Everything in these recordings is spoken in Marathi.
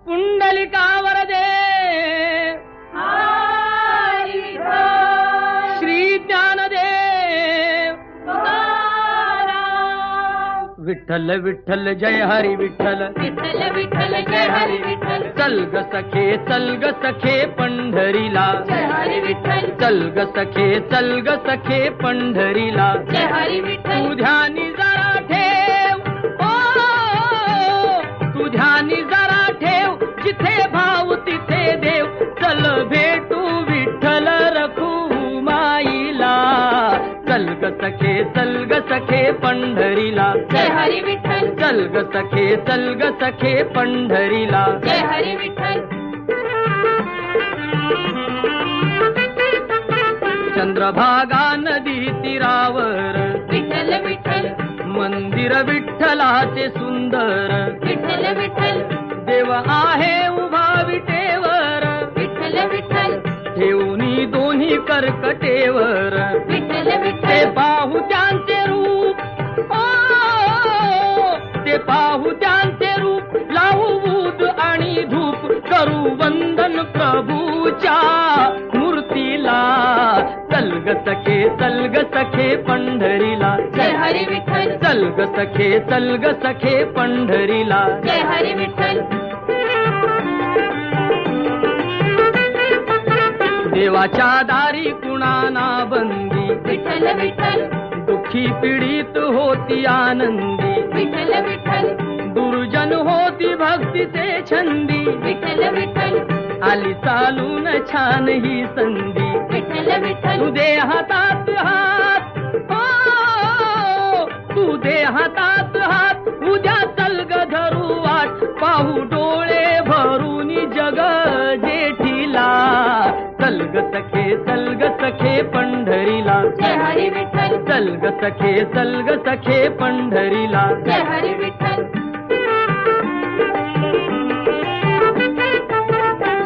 पुंडलिकावर दे श्री ज्ञानदेव विठ्ठल विठ्ठल जय हरी विठ्ठल विठ्ठल विठ्ठल जय हरी विठ्ठल चल ग सखे पंढरीला जय हरी विठ्ठल चल ग सखे पंढरीला जय हरी विठ्ठल तू ध्यानी जरा ठेव ओ तू ध्यानी जरा ठेव जिथे भाव तिथे देव चल भेटू विठ्ठल रखुमाईला चल ग सखे पंढरीला जय हरी विठ्ठल चल ग सखे पंढरीला जय हरी विठ्ठल चंद्रभागा नदी तीरावर विठ्ठल विठ्ठल मंदिर विठ्ठलाचे सुंदर विठ्ठल विठ्ठल देव आहे उभा विटेवर विठ्ठल विठ्ठल ठेवणी दोन्ही कर्कटेवर विठ्ठल ते विठ्ठल पाहू त्यांचे रूप ओ ते पाहू त्यांचे रूप लावू बूद आणि धूप करू वंदन प्रभूच्या मूर्तीला चल ग सखे पंढरीला जय हरी विठ्ठल चल ग सखे पंढरीला जय हरी विठ्ठल देवाच्या दारी कुणाना बंदी विठ्ठल विठ्ठल दुःखी पीडित होती आनंदी विठ्ठल विठ्ठल दुर्जन होती भक्तीचे छंदी विठ्ठल विठ्ठल आली चालून छान ही संधी विठ्ठल विठ्ठल तू दे हातात हात ओ तू दे हातात हात उद्या चल ग धरू वाट पाहू डोळे भरून जग जेठीला चल ग सखे पंढरीला जय हरी विठ्ठल चल ग सखे पंढरीला जय हरी विठ्ठल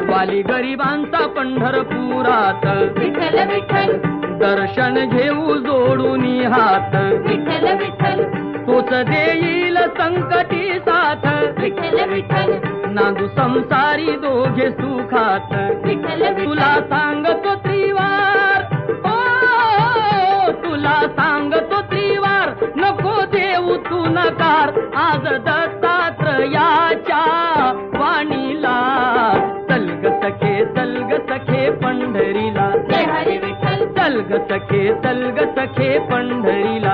वाली गरिबांचा पंढरपुरात विठ्ठल विठ्ठल दर्शन घेऊ जोडून हात विठ्ठल विठ्ठल तोच देईल संकटी साथ विठ्ठल विठ्ठल नांदू संसारी दोघे सुखात विठ्ठल तुला सांगतो त्रिवार ओ तुला सांगतो त्रिवार नको देऊ तू नकार आज दत्तात्रयाच्या वाणीला चल ग सखे पंढरीला जय हरी विठ्ठल चल ग सखे पंढरीला